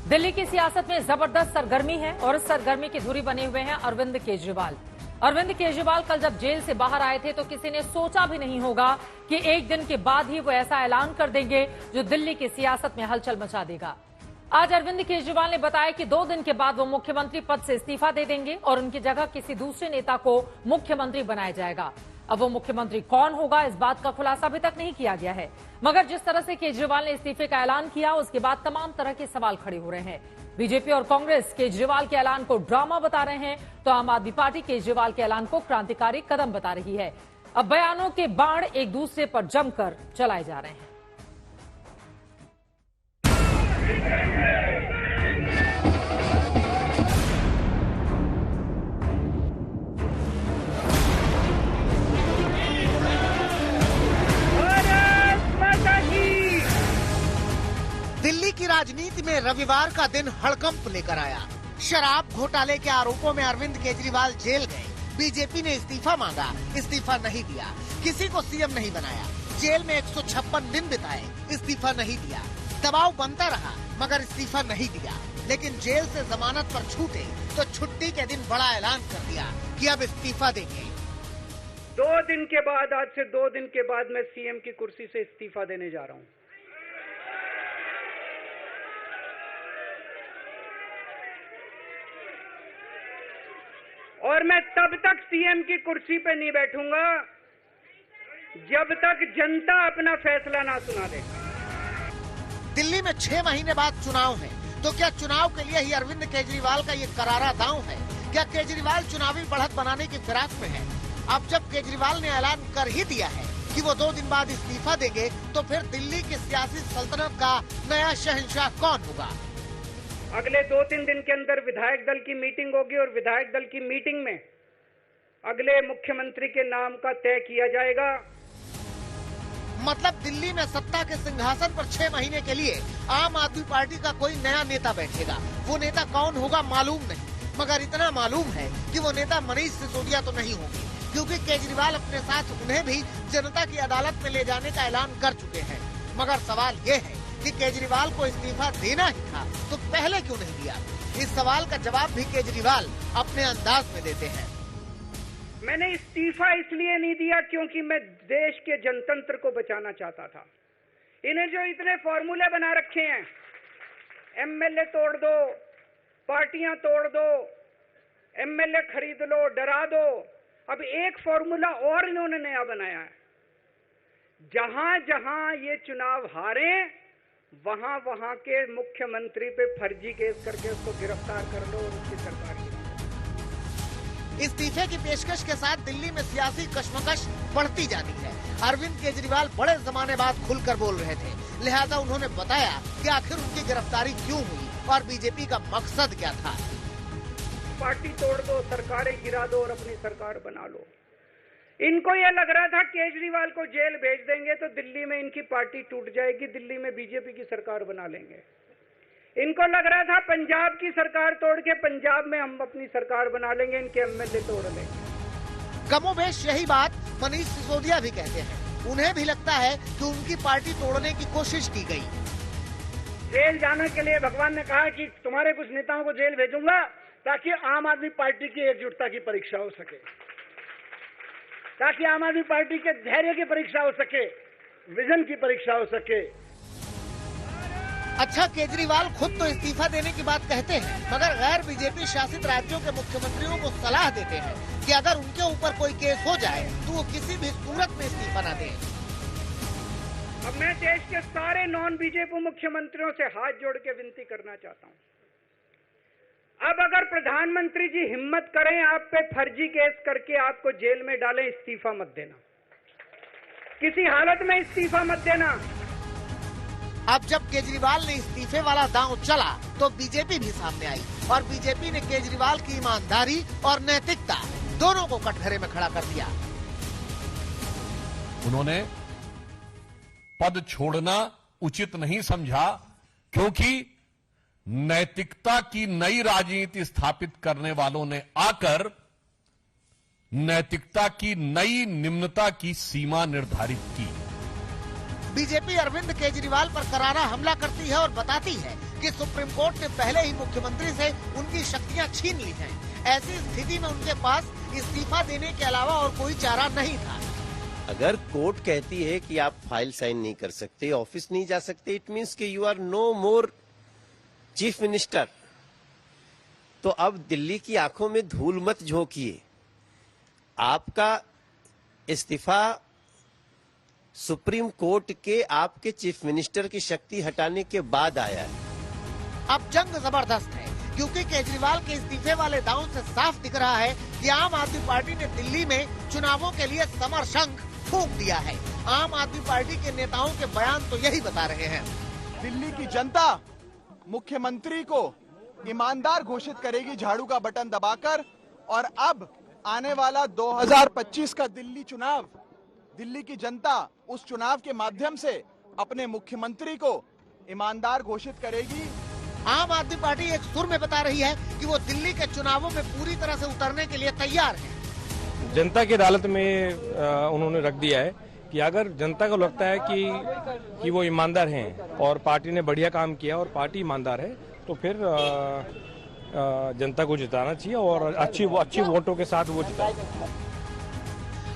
दिल्ली की सियासत में जबरदस्त सरगर्मी है और इस सरगर्मी की धुरी बने हुए हैं अरविंद केजरीवाल। अरविंद केजरीवाल कल जब जेल से बाहर आए थे तो किसी ने सोचा भी नहीं होगा कि एक दिन के बाद ही वो ऐसा ऐलान कर देंगे जो दिल्ली की सियासत में हलचल मचा देगा। आज अरविंद केजरीवाल ने बताया कि 2 दिन के बाद वो मुख्यमंत्री पद से इस्तीफा दे देंगे और उनकी जगह किसी दूसरे नेता को मुख्यमंत्री बनाया जाएगा। अब वो मुख्यमंत्री कौन होगा, इस बात का खुलासा अभी तक नहीं किया गया है, मगर जिस तरह से केजरीवाल ने इस्तीफे का ऐलान किया उसके बाद तमाम तरह के सवाल खड़े हो रहे हैं। बीजेपी और कांग्रेस केजरीवाल के ऐलान को ड्रामा बता रहे हैं तो आम आदमी पार्टी केजरीवाल के ऐलान को क्रांतिकारी कदम बता रही है। अब बयानों के बाण एक दूसरे पर जमकर चलाए जा रहे हैं। दिल्ली की राजनीति में रविवार का दिन हड़कंप लेकर आया। शराब घोटाले के आरोपों में अरविंद केजरीवाल जेल गए। बीजेपी ने इस्तीफा मांगा, इस्तीफा नहीं दिया। किसी को सीएम नहीं बनाया। जेल में 156 दिन बिताए, इस्तीफा नहीं दिया। दबाव बनता रहा मगर इस्तीफा नहीं दिया। लेकिन जेल से जमानत पर छूटे तो छुट्टी के दिन बड़ा ऐलान कर दिया कि अब इस्तीफा देंगे। 2 दिन के बाद, आज से 2 दिन के बाद मैं सीएम की कुर्सी से इस्तीफा देने जा रहा हूँ। और मैं तब तक सीएम की कुर्सी पे नहीं बैठूंगा जब तक जनता अपना फैसला ना सुना दे। दिल्ली में 6 महीने बाद चुनाव है, तो क्या चुनाव के लिए ही अरविंद केजरीवाल का ये करारा दांव है? क्या केजरीवाल चुनावी बढ़त बनाने की फिराक में है? अब जब केजरीवाल ने ऐलान कर ही दिया है कि वो 2 दिन बाद इस्तीफा देंगे, तो फिर दिल्ली की सियासी सल्तनत का नया शहंशाह कौन होगा? अगले 2-3 दिन के अंदर विधायक दल की मीटिंग होगी और विधायक दल की मीटिंग में अगले मुख्यमंत्री के नाम का तय किया जाएगा। मतलब दिल्ली में सत्ता के सिंहासन पर 6 महीने के लिए आम आदमी पार्टी का कोई नया नेता बैठेगा। वो नेता कौन होगा मालूम नहीं, मगर इतना मालूम है कि वो नेता मनीष सिसोदिया तो नहीं होगी, क्योंकि केजरीवाल अपने साथ उन्हें भी जनता की अदालत में ले जाने का ऐलान कर चुके हैं। मगर सवाल ये है कि केजरीवाल को इस्तीफा देना ही था तो पहले क्यों नहीं दिया? इस सवाल का जवाब भी केजरीवाल अपने अंदाज में देते हैं। मैंने इस्तीफा इसलिए नहीं दिया क्योंकि मैं देश के जनतंत्र को बचाना चाहता था। इन्हें जो इतने फॉर्मूले बना रखे हैं, एमएलए तोड़ दो, पार्टियां तोड़ दो, एमएलए खरीद लो, डरा दो। अब एक फॉर्मूला और इन्होंने नया बनाया है। जहां जहां ये चुनाव हारे वहां वहां के मुख्यमंत्री पे फर्जी केस करके उसको गिरफ्तार कर लो और उसकी सरकार गिरा। इस्तीफे की पेशकश के साथ दिल्ली में सियासी कश्मकश बढ़ती जाती है। अरविंद केजरीवाल बड़े जमाने बाद खुलकर बोल रहे थे, लिहाजा उन्होंने बताया कि आखिर उनकी गिरफ्तारी क्यों हुई और बीजेपी का मकसद क्या था। पार्टी तोड़ दो, सरकारें गिरा दो और अपनी सरकार बना लो। इनको यह लग रहा था केजरीवाल को जेल भेज देंगे तो दिल्ली में इनकी पार्टी टूट जाएगी, दिल्ली में बीजेपी की सरकार बना लेंगे। इनको लग रहा था पंजाब की सरकार तोड़ के पंजाब में हम अपनी सरकार बना लेंगे, इनके एमएलए तोड़ लेंगे। कमोबेश यही बात मनीष सिसोदिया भी कहते हैं। उन्हें भी लगता है कि उनकी पार्टी तोड़ने की कोशिश की गई। जेल जाने के लिए भगवान ने कहा कि तुम्हारे कुछ नेताओं को जेल भेजूंगा ताकि आम आदमी पार्टी की एकजुटता की परीक्षा हो सके, ताकि आम आदमी पार्टी के धैर्य की परीक्षा हो सके, विजन की परीक्षा हो सके। अच्छा, केजरीवाल खुद तो इस्तीफा देने की बात कहते हैं, मगर गैर बीजेपी शासित राज्यों के मुख्यमंत्रियों को सलाह देते हैं कि अगर उनके ऊपर कोई केस हो जाए तो वो किसी भी सूरत में इस्तीफा न दें। अब मैं देश के सारे नॉन बीजेपी मुख्यमंत्रियों से हाथ जोड़ के विनती करना चाहता हूँ, अब अगर प्रधानमंत्री जी हिम्मत करें आप पे फर्जी केस करके आपको जेल में डालें, इस्तीफा मत देना, किसी हालत में इस्तीफा मत देना। अब जब केजरीवाल ने इस्तीफे वाला दांव चला तो बीजेपी भी सामने आई और बीजेपी ने केजरीवाल की ईमानदारी और नैतिकता दोनों को कटघरे में खड़ा कर दिया। उन्होंने पद छोड़ना उचित नहीं समझा क्योंकि नैतिकता की नई राजनीति स्थापित करने वालों ने आकर नैतिकता की नई निम्नता की सीमा निर्धारित की। बीजेपी अरविंद केजरीवाल पर करारा हमला करती है और बताती है कि सुप्रीम कोर्ट ने पहले ही मुख्यमंत्री से उनकी शक्तियां छीन ली हैं। ऐसी स्थिति में उनके पास इस्तीफा देने के अलावा और कोई चारा नहीं था। अगर कोर्ट कहती है कि आप फाइल साइन नहीं कर सकते, ऑफिस नहीं जा सकते, इट मीन्स कि you are no more chief minister. तो अब दिल्ली की आंखों में धूल मत झोंकिए। आपका इस्तीफा सुप्रीम कोर्ट के आपके चीफ मिनिस्टर की शक्ति हटाने के बाद आया है। अब जंग जबरदस्त है, क्योंकि केजरीवाल के इस्तीफे वाले दांव से साफ दिख रहा है कि आम आदमी पार्टी ने दिल्ली में चुनावों के लिए समर शंख फूंक दिया है। आम आदमी पार्टी के नेताओं के बयान तो यही बता रहे हैं। दिल्ली की जनता मुख्यमंत्री को ईमानदार घोषित करेगी झाड़ू का बटन दबाकर, और अब आने वाला 2025 का दिल्ली चुनाव, दिल्ली की जनता उस चुनाव के माध्यम से अपने मुख्यमंत्री को ईमानदार घोषित करेगी। आम आदमी पार्टी एक सुर में बता रही है कि वो दिल्ली के चुनावों में पूरी तरह से उतरने के लिए तैयार है। जनता की अदालत में उन्होंने रख दिया है कि अगर जनता को लगता है कि वो ईमानदार हैं और पार्टी ने बढ़िया काम किया और पार्टी ईमानदार है, तो फिर जनता को जिताना चाहिए और अच्छी वोटों के साथ वो जिताए।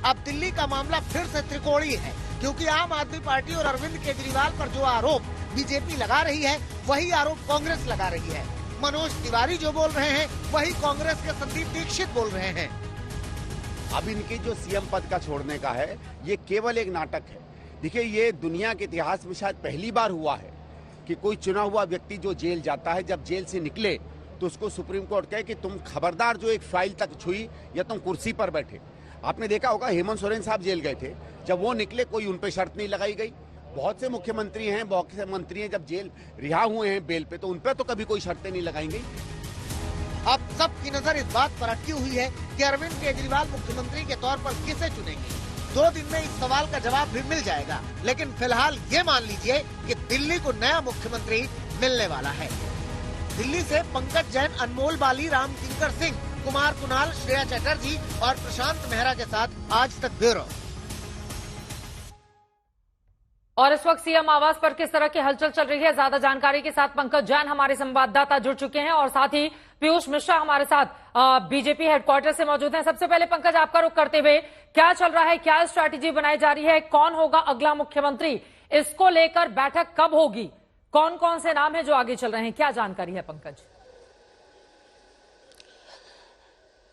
अब दिल्ली का मामला फिर से त्रिकोणीय है, क्योंकि आम आदमी पार्टी और अरविंद केजरीवाल पर जो आरोप बीजेपी लगा रही है, वही आरोप कांग्रेस लगा रही है। मनोज तिवारी जो बोल रहे हैं, वही कांग्रेस के संदीप दीक्षित बोल रहे हैं। अब इनके जो सीएम पद का छोड़ने का है, ये केवल एक नाटक है। देखिए, ये दुनिया के इतिहास में शायद पहली बार हुआ है कि कोई चुना हुआ व्यक्ति जो जेल जाता है, जब जेल से निकले तो उसको सुप्रीम कोर्ट कहे कि तुम खबरदार जो एक फाइल तक छुई या तुम कुर्सी पर बैठे। आपने देखा होगा हेमंत सोरेन साहब जेल गए थे, जब वो निकले कोई उन पे शर्त नहीं लगाई गई। बहुत से मुख्यमंत्री हैं, बहुत से मंत्री हैं, जब जेल रिहा हुए हैं बेल पे, तो उन पे तो कभी कोई शर्तें नहीं लगाई गई। अब सबकी नजर इस बात पर अटकी हुई है कि अरविंद केजरीवाल मुख्यमंत्री के तौर पर किसे चुनेंगे। 2 दिन में इस सवाल का जवाब भी मिल जाएगा, लेकिन फिलहाल ये मान लीजिए कि दिल्ली को नया मुख्यमंत्री मिलने वाला है। दिल्ली से पंकज जैन, अनमोल बाली, राम किंकर सिंह, कुमार कुणाल, श्रेया चटर्जी और प्रशांत मेहरा के साथ आज तक ब्यूरो। और इस वक्त सीएम आवास पर किस तरह की हलचल चल रही है, ज्यादा जानकारी के साथ पंकज जैन हमारे संवाददाता जुड़ चुके हैं और साथ ही पीयूष मिश्रा हमारे साथ बीजेपी हेडक्वार्टर से मौजूद हैं। सबसे पहले पंकज, आपका रुख करते हुए क्या चल रहा है, क्या स्ट्रैटेजी बनाई जा रही है, कौन होगा अगला मुख्यमंत्री, इसको लेकर बैठक कब होगी, कौन कौन से नाम है जो आगे चल रहे हैं, क्या जानकारी है पंकज?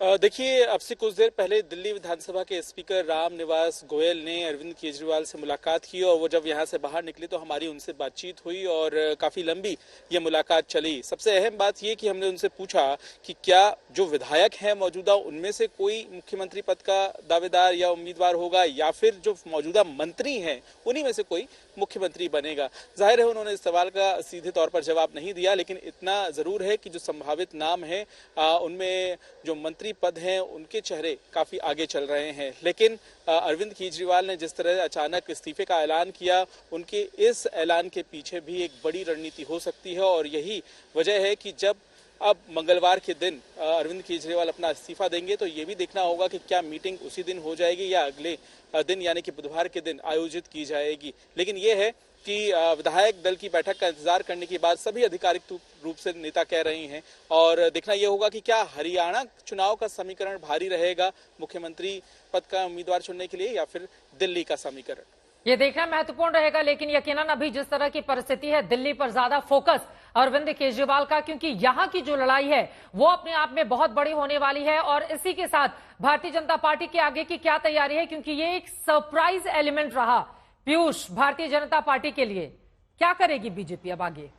देखिए, अब से कुछ देर पहले दिल्ली विधानसभा के स्पीकर राम निवास गोयल ने अरविंद केजरीवाल से मुलाकात की और वो जब यहाँ से बाहर निकले तो हमारी उनसे बातचीत हुई और काफी लंबी ये मुलाकात चली। सबसे अहम बात ये कि हमने उनसे पूछा कि क्या जो विधायक हैं मौजूदा, उनमें से कोई मुख्यमंत्री पद का दावेदार या उम्मीदवार होगा या फिर जो मौजूदा मंत्री हैं उन्हीं में से कोई मुख्यमंत्री बनेगा। जाहिर है उन्होंने इस सवाल का सीधे तौर पर जवाब नहीं दिया, लेकिन इतना जरूर है कि जो संभावित नाम है उनमें जो मंत्री पद हैं उनके चेहरे काफी आगे चल रहे हैं। लेकिन अरविंद केजरीवाल ने जिस तरह अचानक इस्तीफे का ऐलान किया, उनके इस ऐलान के पीछे भी एक बड़ी रणनीति हो सकती है और यही वजह है कि जब अब मंगलवार के दिन अरविंद केजरीवाल अपना इस्तीफा देंगे तो ये भी देखना होगा कि क्या मीटिंग उसी दिन हो जाएगी या अगले दिन यानी कि बुधवार के दिन आयोजित की जाएगी। लेकिन ये है कि विधायक दल की बैठक का इंतजार करने के बाद सभी आधिकारिक रूप से नेता कह रहे हैं और देखना यह होगा कि क्या हरियाणा चुनाव का समीकरण भारी रहेगा मुख्यमंत्री पद का उम्मीदवार चुनने के लिए या फिर दिल्ली का समीकरण, ये देखना महत्वपूर्ण रहेगा। लेकिन यकीनन अभी जिस तरह की परिस्थिति है, दिल्ली पर ज्यादा फोकस अरविंद केजरीवाल का, क्योंकि यहां की जो लड़ाई है वो अपने आप में बहुत बड़ी होने वाली है और इसी के साथ भारतीय जनता पार्टी के आगे की क्या तैयारी है, क्योंकि ये एक सरप्राइज एलिमेंट रहा पीयूष भारतीय जनता पार्टी के लिए। क्या करेगी बीजेपी अब आगे?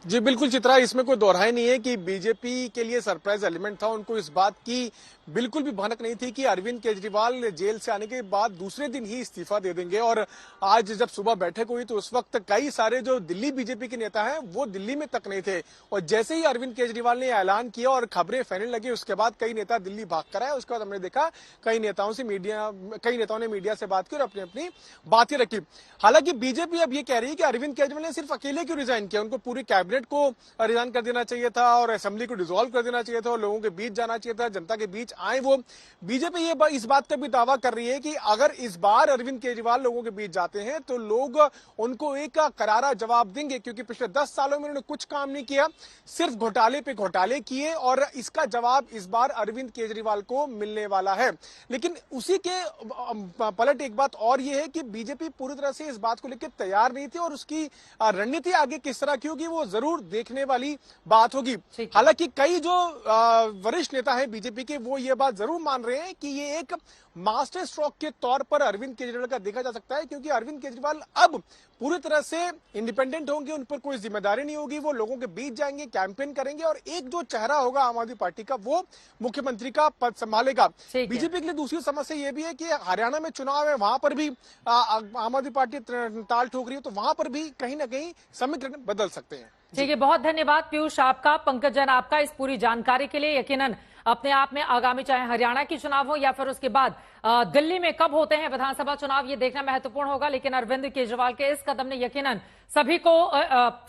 जी बिल्कुल चित्रा, इसमें कोई दोहराई नहीं है कि बीजेपी के लिए सरप्राइज एलिमेंट था। उनको इस बात की बिल्कुल भी भनक नहीं थी कि अरविंद केजरीवाल जेल से आने के बाद दूसरे दिन ही इस्तीफा दे देंगे। और आज जब सुबह बैठक हुई तो उस वक्त कई सारे जो दिल्ली बीजेपी के नेता हैं वो दिल्ली में तक नहीं थे और जैसे ही अरविंद केजरीवाल ने ऐलान किया और खबरें फैलने लगी, उसके बाद कई नेता दिल्ली भाग कर आए। उसके बाद हमने देखा कई नेताओं ने मीडिया से बात की और अपनी अपनी बातें रखी। हालांकि बीजेपी अब ये कह रही है कि अरविंद केजरीवाल ने सिर्फ अकेले क्यों रिजाइन किया, उनको पूरी कैबिनेट कैबिनेट को रिजाइन कर देना चाहिए था और असेंबली को डिसॉल्व कर देना चाहिए था और लोगों के बीच जाना चाहिए था, जनता के बीच आए वो। बीजेपी ये इस बात का भी दावा कर रही है कि अगर इस बार अरविंद केजरीवाल लोगों के बीच जाते हैं तो लोग उनको एक करारा जवाब देंगे, क्योंकि पिछले 10 सालों में उन्होंने कुछ काम नहीं किया, सिर्फ घोटाले पे घोटाले किए और इसका जवाब इस बार अरविंद केजरीवाल को मिलने वाला है। लेकिन उसी के पलट एक बात और ये है कि बीजेपी पूरी तरह से इस बात को लेकर तैयार नहीं थी और उसकी रणनीति आगे किस तरह की होगी वो जरूर देखने वाली बात होगी। हालांकि कई जो वरिष्ठ नेता हैं बीजेपी के वो ये बात जरूर मान रहे हैं कि ये एक मास्टर स्ट्रोक के तौर पर अरविंद केजरीवाल का देखा जा सकता है, क्योंकि अरविंद केजरीवाल अब पूरी तरह से इंडिपेंडेंट होंगे, उन पर कोई जिम्मेदारी नहीं होगी, वो लोगों के बीच जाएंगे, कैंपेन करेंगे और एक जो चेहरा होगा आम आदमी पार्टी का वो मुख्यमंत्री का पद संभालेगा। बीजेपी के लिए दूसरी समस्या ये भी है कि हरियाणा में चुनाव है, वहां पर भी आम आदमी पार्टी ताल ठोक रही है, तो वहां पर भी कहीं ना कहीं समीकरण बदल सकते हैं। ठीक है, बहुत धन्यवाद पीयूष आपका, पंकज जैन आपका इस पूरी जानकारी के लिए। यकीनन अपने आप में आगामी चाहे हरियाणा की चुनाव हो या फिर उसके बाद दिल्ली में कब होते हैं विधानसभा चुनाव, ये देखना महत्वपूर्ण होगा। लेकिन अरविंद केजरीवाल के इस कदम ने यकीनन सभी को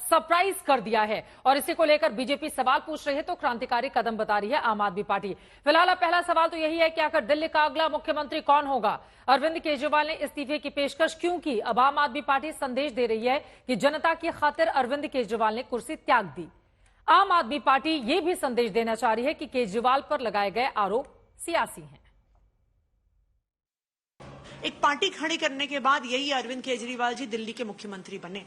सरप्राइज कर दिया है और इसी को लेकर बीजेपी सवाल पूछ रही है तो क्रांतिकारी कदम बता रही है आम आदमी पार्टी। फिलहाल पहला सवाल तो यही है कि आखिर दिल्ली का अगला मुख्यमंत्री कौन होगा? अरविंद केजरीवाल ने इस्तीफे की पेशकश क्यों की? अब आम आदमी पार्टी संदेश दे रही है कि जनता की खातिर अरविंद केजरीवाल ने कुर्सी त्याग दी। आम आदमी पार्टी ये भी संदेश देना चाह रही है कि केजरीवाल पर लगाए गए आरोप सियासी हैं। एक पार्टी खड़ी करने के बाद यही अरविंद केजरीवाल जी दिल्ली के मुख्यमंत्री बने।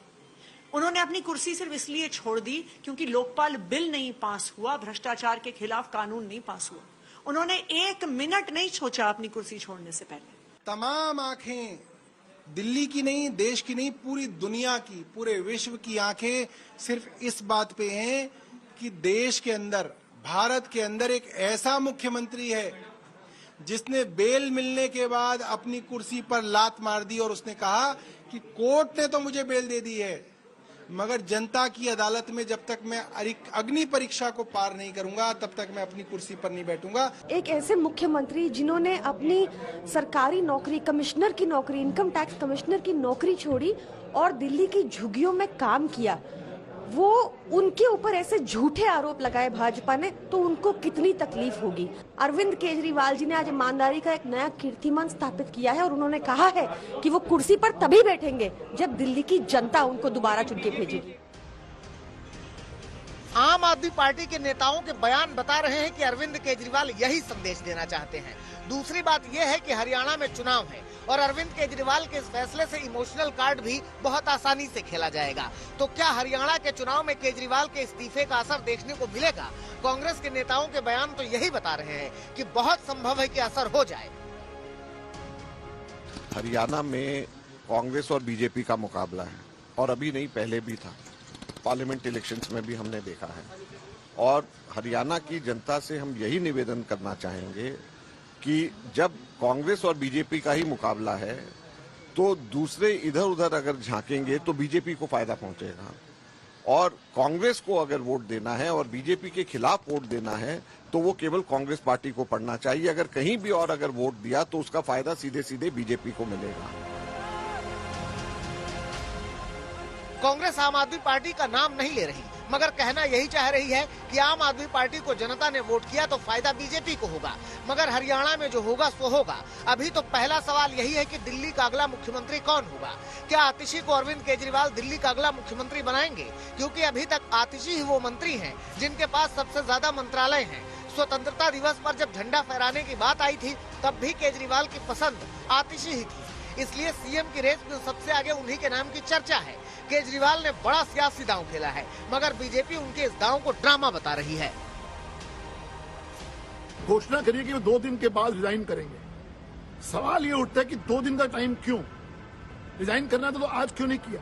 उन्होंने अपनी कुर्सी सिर्फ इसलिए छोड़ दी क्योंकि लोकपाल बिल नहीं पास हुआ, भ्रष्टाचार के खिलाफ कानून नहीं पास हुआ। उन्होंने 1 मिनट नहीं सोचा अपनी कुर्सी छोड़ने से पहले। तमाम आंखें दिल्ली की नहीं, देश की नहीं, पूरी दुनिया की, पूरे विश्व की आंखें सिर्फ इस बात पे हैं कि देश के अंदर, भारत के अंदर एक ऐसा मुख्यमंत्री है जिसने बेल मिलने के बाद अपनी कुर्सी पर लात मार दी और उसने कहा कि कोर्ट ने तो मुझे बेल दे दी है, मगर जनता की अदालत में जब तक मैं अग्नि परीक्षा को पार नहीं करूंगा तब तक मैं अपनी कुर्सी पर नहीं बैठूंगा। एक ऐसे मुख्यमंत्री जिन्होंने अपनी सरकारी नौकरी, कमिश्नर की नौकरी, इनकम टैक्स कमिश्नर की नौकरी छोड़ी और दिल्ली की झुग्गियों में काम किया, वो उनके ऊपर ऐसे झूठे आरोप लगाए भाजपा ने तो उनको कितनी तकलीफ होगी। अरविंद केजरीवाल जी ने आज ईमानदारी का एक नया कीर्तिमान स्थापित किया है और उन्होंने कहा है कि वो कुर्सी पर तभी बैठेंगे जब दिल्ली की जनता उनको दोबारा चुन के भेजेगी। आम आदमी पार्टी के नेताओं के बयान बता रहे हैं कि अरविंद केजरीवाल यही संदेश देना चाहते हैं। दूसरी बात यह है कि हरियाणा में चुनाव है और अरविंद केजरीवाल के इस फैसले से इमोशनल कार्ड भी बहुत आसानी से खेला जाएगा। तो क्या हरियाणा के चुनाव में केजरीवाल के इस्तीफे का असर देखने को मिलेगा? कांग्रेस के नेताओं के बयान तो यही बता रहे हैं कि बहुत संभव है कि असर हो जाए। हरियाणा में कांग्रेस और बीजेपी का मुकाबला है और अभी नहीं, पहले भी था, पार्लियामेंट इलेक्शंस में भी हमने देखा है। और हरियाणा की जनता से हम यही निवेदन करना चाहेंगे कि जब कांग्रेस और बीजेपी का ही मुकाबला है तो दूसरे इधर उधर अगर झांकेंगे तो बीजेपी को फायदा पहुंचेगा। और कांग्रेस को अगर वोट देना है और बीजेपी के खिलाफ वोट देना है तो वो केवल कांग्रेस पार्टी को पड़ना चाहिए। अगर कहीं भी और अगर वोट दिया तो उसका फायदा सीधे सीधे बीजेपी को मिलेगा। कांग्रेस आम आदमी पार्टी का नाम नहीं ले रही, मगर कहना यही चाह रही है कि आम आदमी पार्टी को जनता ने वोट किया तो फायदा बीजेपी को होगा, मगर हरियाणा में जो होगा सो होगा। अभी तो पहला सवाल यही है कि दिल्ली का अगला मुख्यमंत्री कौन होगा? क्या आतिशी को अरविंद केजरीवाल दिल्ली का अगला मुख्यमंत्री बनाएंगे? क्योंकि अभी तक आतिशी ही वो मंत्री हैं जिनके पास सबसे ज्यादा मंत्रालय हैं। स्वतंत्रता दिवस पर जब झंडा फहराने की बात आई थी तब भी केजरीवाल की पसंद आतिशी ही थी, इसलिए सीएम की रेस में सबसे आगे उन्हीं के नाम की चर्चा है। केजरीवाल ने बड़ा सियासी दांव खेला है, मगर बीजेपी उनके इस दांव को ड्रामा बता रही है। घोषणा करिए कि वो 2 दिन के बाद रिजाइन करेंगे। सवाल ये उठता है कि 2 दिन का टाइम क्यों? रिजाइन करना था तो आज क्यों नहीं किया?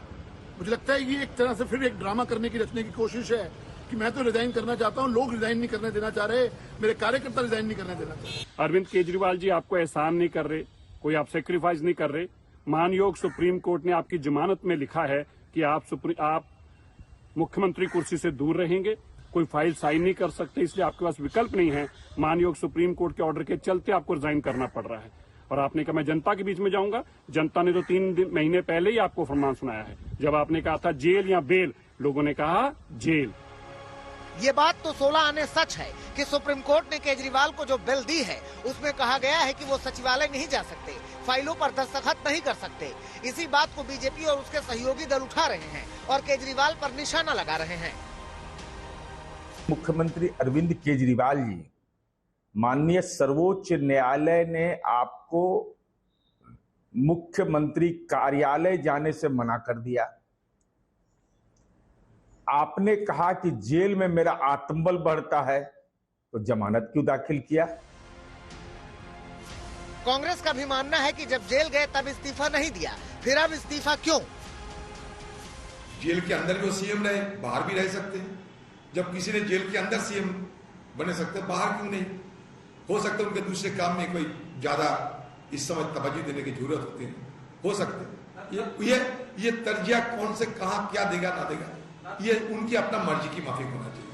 मुझे लगता है ये एक तरह से फिर एक ड्रामा करने की, रचने की कोशिश है कि मैं तो रिजाइन करना चाहता हूं, लोग रिजाइन नहीं करने देना चाह रहे, मेरे कार्यकर्ता रिजाइन नहीं करने देना चाह रहे। अरविंद केजरीवाल जी आपको एहसान नहीं कर रहे, कोई आप सेक्रीफाइस नहीं कर रहे। मानयोग सुप्रीम कोर्ट ने आपकी जमानत में लिखा है कि आप मुख्यमंत्री कुर्सी से दूर रहेंगे, कोई फाइल साइन नहीं कर सकते, इसलिए आपके पास विकल्प नहीं है। मानयोग सुप्रीम कोर्ट के ऑर्डर के चलते आपको रिजाइन करना पड़ रहा है। और आपने कहा मैं जनता के बीच में जाऊंगा। जनता ने तो 3 महीने पहले ही आपको फरमान सुनाया है, जब आपने कहा था जेल या बेल, लोगों ने कहा जेल। ये बात तो 16 आने सच है कि सुप्रीम कोर्ट ने केजरीवाल को जो बिल दी है उसमें कहा गया है कि वो सचिवालय नहीं जा सकते, फाइलों पर दस्तखत नहीं कर सकते। इसी बात को बीजेपी और उसके सहयोगी दल उठा रहे हैं और केजरीवाल पर निशाना लगा रहे हैं। मुख्यमंत्री अरविंद केजरीवाल जी, माननीय सर्वोच्च न्यायालय ने आपको मुख्यमंत्री कार्यालय जाने से मना कर दिया। आपने कहा कि जेल में मेरा आत्मबल बढ़ता है, तो जमानत क्यों दाखिल किया? कांग्रेस का भी मानना है कि जब जेल गए तब इस्तीफा नहीं दिया, फिर अब इस्तीफा क्यों? जेल के अंदर भी वो सीएम रहे, बाहर भी रह सकते हैं। जब किसी ने जेल के अंदर सीएम बने सकते, बाहर क्यों नहीं? हो सकता है उनके दूसरे काम में कोई ज्यादा इस समय तवज्जो देने की जरूरत होती है, हो सकते। ये तर्जिया कौन से कहां क्या देगा ना देगा, ये उनकी अपना मर्जी की माफी होना चाहिए।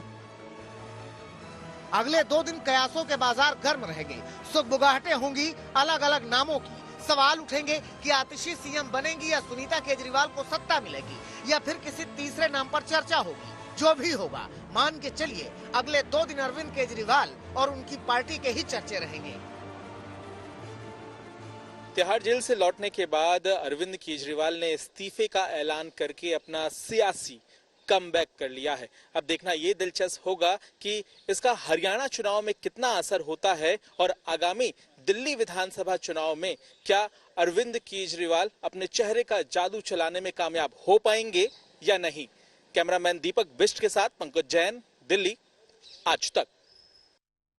अगले 2 दिन कयासों के बाजार गर्म रहेंगे, सुगबुगाहटें होंगी अलग अलग नामों की। सवाल उठेंगे कि आतिशी सीएम बनेंगी या सुनीता केजरीवाल को सत्ता मिलेगी या फिर किसी तीसरे नाम पर चर्चा होगी। जो भी होगा मान के चलिए अगले 2 दिन अरविंद केजरीवाल और उनकी पार्टी के ही चर्चे रहेंगे। तिहाड़ जेल से लौटने के बाद अरविंद केजरीवाल ने इस्तीफे का ऐलान करके अपना सियासी कमबैक कर लिया है। अब देखना ये दिलचस्प होगा कि इसका हरियाणा चुनाव में कितना असर होता है और आगामी दिल्ली विधानसभा चुनाव में क्या अरविंद केजरीवाल अपने चेहरे का जादू चलाने में कामयाब हो पाएंगे या नहीं। कैमरामैन दीपक बिष्ट के साथ पंकज जैन, दिल्ली, आज तक।